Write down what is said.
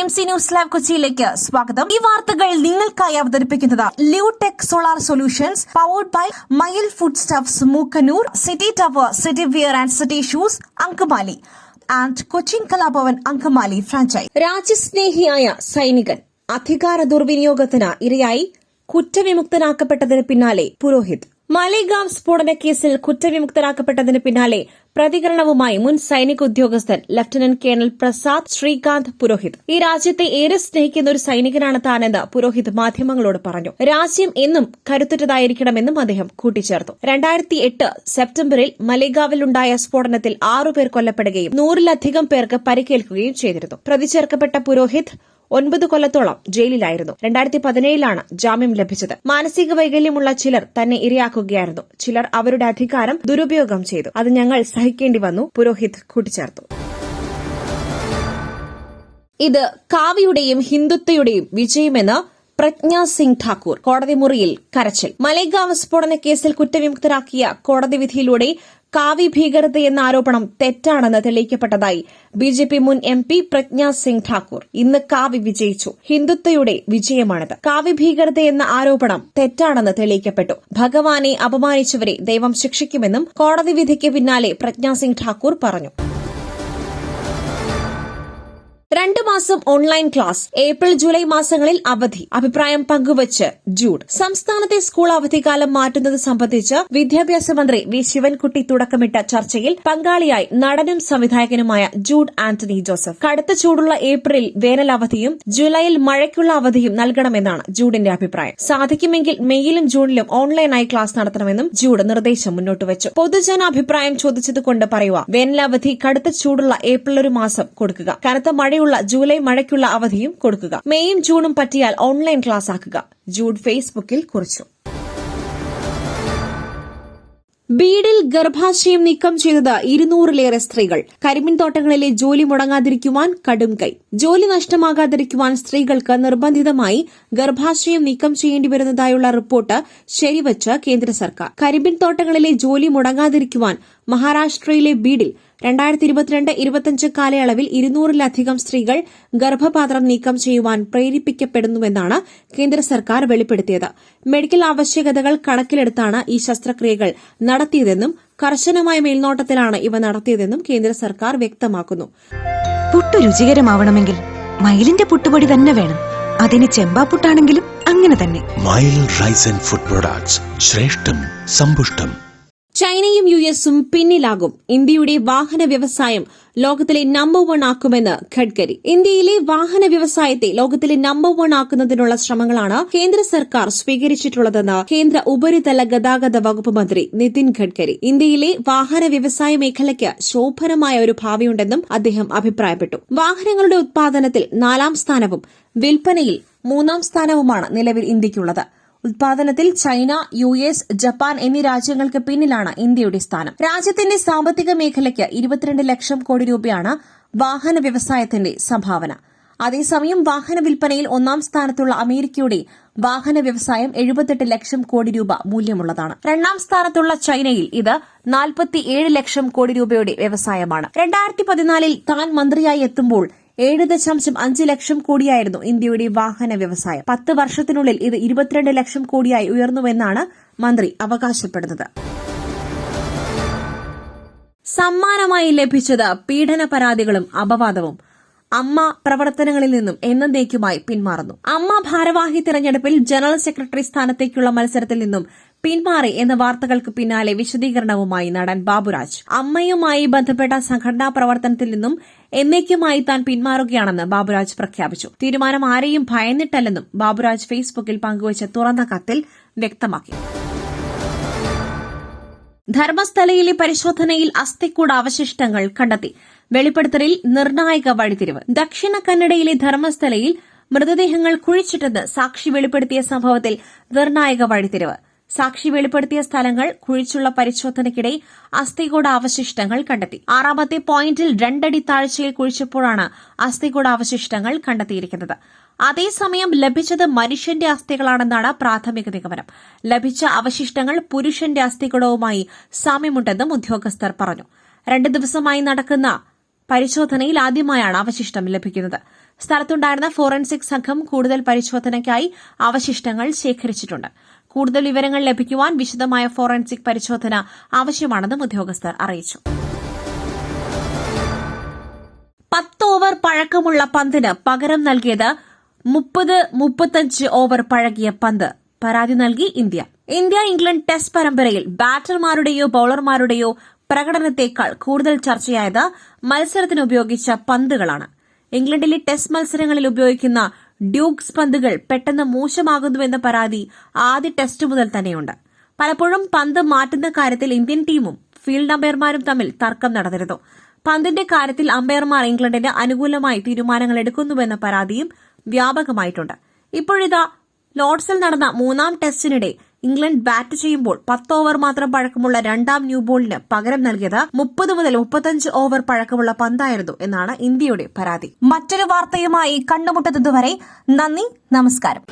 BMC news live കൊച്ചിയിലേക്ക് സ്വാഗതം. ഈ വാർത്തകൾ നിങ്ങൾക്കായി അവതരിപ്പിക്കുന്നത് Lutech solar solutions, powered by Mayil food stuffs, Mookkannoor, city tower, city wear and city shoes, Angamaly and Cochin Kalabhavan Angamaly franchise. രാജ്യസ്നേഹിയായ സൈനികൻ അധികാര ദുർവിനിയോഗത്തിന് ഇരയായി കുറ്റവിമുക്തനാക്കപ്പെട്ടതിന് പിന്നാലെ പുരോഹിത്. മാലേഗാം സ്ഫോടന കേസിൽ കുറ്റവിമുക്തനാക്കപ്പെട്ടതിന് പിന്നാലെ പ്രതികരണവുമായി മുൻ സൈനിക ഉദ്യോഗസ്ഥൻ ലഫ്റ്റനന്റ് കേണൽ പ്രസാദ് ശ്രീകാന്ത് പുരോഹിത്. ഈ രാജ്യത്തെ ഏറെ സ്നേഹിക്കുന്ന ഒരു സൈനികനാണ് താനെന്ന് പുരോഹിത് മാധ്യമങ്ങളോട് പറഞ്ഞു. രാജ്യം എന്നും കരുത്തുറ്റതായിരിക്കണമെന്നും അദ്ദേഹം കൂട്ടിച്ചേർത്തു. 2008 സെപ്റ്റംബറിൽ മലേഗാവിലുണ്ടായ സ്ഫോടനത്തിൽ 6 പേർ കൊല്ലപ്പെടുകയും 100-ലധികം പേർക്ക് പരിക്കേൽക്കുകയും ചെയ്തിരുന്നു. പ്രതി ചേർക്കപ്പെട്ട പുരോഹിത് 9 കൊല്ലത്തോളം ജയിലിലായിരുന്നു. 2017 ജാമ്യം ലഭിച്ചത്. മാനസിക വൈകല്യമുള്ള ചിലർ തന്നെ ഇരയാക്കുകയായിരുന്നു. ചിലർ അവരുടെ അധികാരം ദുരുപയോഗം ചെയ്തു. അത് ഞങ്ങൾ സഹിക്കേണ്ടി വന്നു, പുരോഹിത് കൂട്ടിച്ചേർത്തു. ഇത് കാവിയുടെയും ഹിന്ദുത്വയുടെയും വിജയമെന്ന് പ്രജ്ഞാ സിംഗ് ഠാക്കൂർ. കോടതി മുറിയിൽ കരച്ചിൽ. മലേഗാവ് സ്ഫോടന കേസിൽ കുറ്റവിമുക്തരാക്കിയ കോടതി വിധിയിലൂടെ കാവി ഭീകരതയെന്ന ആരോപണം തെറ്റാണെന്ന് തെളിയിക്കപ്പെട്ടതായി BJP മുൻ MP പ്രജ്ഞാ സിംഗ് ഠാക്കൂർ. ഇന്ന് കാവി വിജയിച്ചു. ഹിന്ദുത്വയുടെ വിജയമാണിത്. കാവി ഭീകരതയെന്ന ആരോപണം തെറ്റാണെന്ന് തെളിയിക്കപ്പെട്ടു. ഭഗവാനെ അപമാനിച്ചവരെ ദൈവം ശിക്ഷിക്കുമെന്നും കോടതി വിധിക്ക് പിന്നാലെ പ്രജ്ഞാ സിംഗ് ഠാക്കൂർ പറഞ്ഞു. 2 മാസം ഓൺലൈൻ ക്ലാസ്, ഏപ്രിൽ ജൂലൈ മാസങ്ങളിൽ അവധി. അഭിപ്രായം പങ്കുവച്ച് ജൂഡ്. സംസ്ഥാനത്തെ സ്കൂൾ അവധിക്കാലം മാറ്റുന്നത് സംബന്ധിച്ച് വിദ്യാഭ്യാസ മന്ത്രി വി ശിവൻകുട്ടി തുടക്കമിട്ട ചർച്ചയിൽ പങ്കാളിയായി നടനും സംവിധായകനുമായ ജൂഡ് ആന്റണി ജോസഫ്. കടുത്ത ചൂടുള്ള ഏപ്രിലിൽ വേനൽ അവധിയും ജൂലൈയിൽ മഴയ്ക്കുള്ള അവധിയും നൽകണമെന്നാണ് ജൂഡിന്റെ അഭിപ്രായം. സാധിക്കുമെങ്കിൽ മെയ്യിലും ജൂണിലും ഓൺലൈനായി ക്ലാസ് നടത്തണമെന്നും ജൂഡ് നിർദ്ദേശം മുന്നോട്ടുവച്ചു. പൊതുജനാഭിപ്രായം ചോദിച്ചതുകൊണ്ട് പറയുക, വേനലവധി കടുത്ത ചൂടുള്ള ഏപ്രിൽ ഒരു മാസം കൊടുക്കുക. കനത്ത മഴയുള്ള ജൂലൈ മഴയ്ക്കുള്ള അവധിയും കൊടുക്കുക. മെയ്യും ജൂണും പറ്റിയാൽ ഓൺലൈൻ ക്ലാസ് ആക്കുക, ജൂഡ് ഫേസ്ബുക്കിൽ കുറിച്ചു. ബീഡിൽ ഗർഭാശയം നീക്കം ചെയ്തത് 200-ലേറെ സ്ത്രീകൾ. കരിമ്പിൻ തോട്ടങ്ങളിലെ ജോലി മുടങ്ങാതിരിക്കുവാൻ കടും കൈ. ജോലി നഷ്ടമാകാതിരിക്കുവാൻ സ്ത്രീകൾക്ക് നിർബന്ധിതമായി ഗർഭാശയം നീക്കം ചെയ്യേണ്ടി വരുന്നതായുള്ള റിപ്പോർട്ട് ശരിവച്ച് കേന്ദ്ര സർക്കാർ. കരിമ്പിൻ തോട്ടങ്ങളിലെ ജോലി മുടങ്ങാതിരിക്കുവാൻ മഹാരാഷ്ട്രയിലെ ബീഡിൽ 2022-25 കാലയളവിൽ 200-ലധികം സ്ത്രീകൾ ഗർഭപാത്രം നീക്കം ചെയ്യുവാൻ പ്രേരിപ്പിക്കപ്പെടുന്നുവെന്നാണ് കേന്ദ്ര സർക്കാർ വെളിപ്പെടുത്തിയത്. മെഡിക്കൽ ആവശ്യകതകൾ കണക്കിലെടുത്താണ് ഈ ശസ്ത്രക്രിയകൾ നടത്തിയതെന്നും കർശനമായ മേൽനോട്ടത്തിലാണ് ഇവ നടത്തിയതെന്നും കേന്ദ്ര സർക്കാർ വ്യക്തമാക്കുന്നു. പുട്ടു രുചികരമാവണമെങ്കിൽ മയിലിന്റെ പുട്ടുപൊടി തന്നെ വേണം. അതിന് ചെമ്പാപ്പുട്ടാണെങ്കിലും അങ്ങനെ തന്നെ. മയിൽ റൈസ് ആൻഡ് ഫുഡ് പ്രൊഡക്ട്സ്, ശ്രേഷ്ഠം സമ്പുഷ്ടം. ചൈനയും US-ഉം പിന്നിലാകും. ഇന്ത്യയുടെ വാഹന വ്യവസായം ലോകത്തിലെ നമ്പർ 1 ആക്കുമെന്ന് ഗഡ്കരി. ഇന്ത്യയിലെ വാഹന വ്യവസായത്തെ ലോകത്തിലെ നമ്പർ 1 ആക്കുന്നതിനുള്ള ശ്രമങ്ങളാണ് കേന്ദ്ര സർക്കാർ സ്വീകരിച്ചിട്ടുള്ളതെന്ന് കേന്ദ്ര ഉപരിതല ഗതാഗത വകുപ്പ് മന്ത്രി നിതിൻ ഗഡ്കരി. ഇന്ത്യയിലെ വാഹന വ്യവസായ മേഖലയ്ക്ക് ശോഭനമായ ഒരു ഭാവിയുണ്ടെന്നും അദ്ദേഹം അഭിപ്രായപ്പെട്ടു. വാഹനങ്ങളുടെ ഉത്പാദനത്തിൽ 4-ാം സ്ഥാനവും വിൽപ്പനയിൽ 3-ാം സ്ഥാനവുമാണ് നിലവിൽ ഇന്ത്യയ്ക്കുള്ളത്. ഉത്പാദനത്തിൽ ചൈന, US, ജപ്പാൻ എന്നീ രാജ്യങ്ങൾക്ക് പിന്നിലാണ് ഇന്ത്യയുടെ സ്ഥാനം. രാജ്യത്തിന്റെ സാമ്പത്തിക മേഖലയ്ക്ക് 22 ലക്ഷം കോടി രൂപയാണ് വാഹന വ്യവസായത്തിന്റെ സംഭാവന. അതേസമയം വാഹന വിൽപ്പനയിൽ 1-ാം സ്ഥാനത്തുള്ള അമേരിക്കയുടെ വാഹന വ്യവസായം 78 ലക്ഷം കോടി രൂപ മൂല്യമുള്ളതാണ്. 2-ാം സ്ഥാനത്തുള്ള ചൈനയിൽ ഇത് 47 ലക്ഷം കോടി രൂപയുടെ വ്യവസായമാണ്. 2014 താൻ മന്ത്രിയായി എത്തുമ്പോൾ 7.5 ലക്ഷം കോടിയായിരുന്നു ഇന്ത്യയുടെ വാഹന വ്യവസായം. 10 വർഷത്തിനുള്ളിൽ ഇത് 22 ലക്ഷം കോടിയായി ഉയർന്നുവെന്നാണ് മന്ത്രി അവകാശപ്പെടുന്നത്. സമ്മാനമായി ലഭിച്ചത് പീഡന പരാതികളും അപവാദവും. അമ്മ പ്രവർത്തനങ്ങളിൽ നിന്നും എന്നേക്കുമായി പിന്മാറുന്നു. അമ്മ ഭാരവാഹി തെരഞ്ഞെടുപ്പിൽ ജനറൽ സെക്രട്ടറി സ്ഥാനത്തേക്കുള്ള മത്സരത്തിൽ നിന്നും പിന്മാറി എന്ന വാർത്തകൾക്ക് പിന്നാലെ വിശദീകരണവുമായി നടൻ ബാബുരാജ്. അമ്മയുമായി ബന്ധപ്പെട്ട സംഘടനാ പ്രവർത്തനത്തിൽ നിന്നും എന്നേക്കുമായി താൻ പിന്മാറുകയാണെന്ന് ബാബുരാജ് പ്രഖ്യാപിച്ചു. തീരുമാനം ആരെയും ഭയന്നിട്ടല്ലെന്നും ബാബുരാജ് ഫേസ്ബുക്കിൽ പങ്കുവച്ച തുറന്ന കത്തിൽ വ്യക്തമാക്കി. ധർമ്മസ്ഥലയിലെ പരിശോധനയിൽ അസ്ഥിക്കൂട അവശിഷ്ടങ്ങൾ കണ്ടെത്തി. വെളിപ്പെടുത്തലിൽ നിർണായക വഴിത്തിരിവ്. ദക്ഷിണ കന്നഡയിലെ ധർമ്മസ്ഥലയിൽ മൃതദേഹങ്ങൾ കുഴിച്ചിട്ടെന്ന് സാക്ഷി വെളിപ്പെടുത്തിയ സംഭവത്തിൽ നിർണായക വഴിത്തിരിവ്. സാക്ഷി വെളിപ്പെടുത്തിയ സ്ഥലങ്ങൾ കുഴിച്ചുള്ള പരിശോധനയ്ക്കിടെ അസ്ഥികൂട അവശിഷ്ടങ്ങൾ കണ്ടെത്തി. 6-ാമത്തെ പോയിന്റിൽ 2 അടി താഴ്ചയിൽ കുഴിച്ചപ്പോഴാണ് അസ്ഥികൂട അവശിഷ്ടങ്ങൾ കണ്ടെത്തിയിരിക്കുന്നത്. അതേസമയം ലഭിച്ചത് മനുഷ്യന്റെ അസ്ഥികളാണെന്നാണ് പ്രാഥമിക നിഗമനം. ലഭിച്ച അവശിഷ്ടങ്ങൾ പുരുഷന്റെ അസ്ഥികൂടവുമായി സാമ്യമുണ്ടെന്നും ഉദ്യോഗസ്ഥർ പറഞ്ഞു. 2 ദിവസമായി നടക്കുന്ന പരിശോധനയിൽ ആദ്യമായാണ് അവശിഷ്ടം ലഭിക്കുന്നത്. സ്ഥലത്തുണ്ടായിരുന്ന ഫോറൻസിക് സംഘം കൂടുതൽ പരിശോധനയ്ക്കായി അവശിഷ്ടങ്ങൾ ശേഖരിച്ചിട്ടുണ്ട്. കൂടുതൽ വിവരങ്ങൾ ലഭിക്കുവാൻ വിശദമായ ഫോറൻസിക് പരിശോധന ആവശ്യമാണെന്നും ഉദ്യോഗസ്ഥർ അറിയിച്ചു. 10 ഓവർ പഴക്കമുള്ള പന്തിന് പകരം നൽകിയത് 30-35 ഓവർ പഴകിയ പന്ത്. പരാതി നൽകി ഇന്ത്യ. ഇംഗ്ലണ്ട് ടെസ്റ്റ് പരമ്പരയിൽ ബാറ്റർമാരുടെയോ ബൌളർമാരുടെയോ പ്രകടനത്തേക്കാൾ കൂടുതൽ ചർച്ചയായത് മത്സരത്തിന് ഉപയോഗിച്ച പന്തുകളാണ്. ഇംഗ്ലണ്ടിലെ ടെസ്റ്റ് മത്സരങ്ങളിൽ ഉപയോഗിക്കുന്ന ഡ്യൂക്സ് പന്തുകൾ പെട്ടെന്ന് മോശമാകുന്നുവെന്ന പരാതി ആദ്യ ടെസ്റ്റ് മുതൽ തന്നെയുണ്ട്. പലപ്പോഴും പന്ത് മാറ്റുന്ന കാര്യത്തിൽ ഇന്ത്യൻ ടീമും ഫീൽഡ് അമ്പയർമാരും തമ്മിൽ തർക്കം നടന്നിരുന്നു. പന്തിന്റെ കാര്യത്തിൽ അമ്പയർമാർ ഇംഗ്ലണ്ടിന് അനുകൂലമായി തീരുമാനങ്ങൾ എടുക്കുന്നുവെന്ന പരാതിയും വ്യാപകമായിട്ടുണ്ട്. ഇപ്പോഴിതാ ലോർഡ്സിൽ നടന്ന 3ാം ടെസ്റ്റിനിടെ ഇംഗ്ലണ്ട് ബാറ്റ് ചെയ്യുമ്പോൾ 10 ഓവർ മാത്രം പഴക്കമുള്ള 2ാം ന്യൂ ബോളിന് പകരം നൽകിയത് 30 മുതൽ 35 ഓവർ പഴക്കമുള്ള പന്തായിരുന്നു എന്നാണ് ഇന്ത്യയുടെ പരാതി. മറ്റൊരു വാർത്തയുമായി കണ്ടുമുട്ടുന്നതുവരെ നന്ദി, നമസ്കാരം.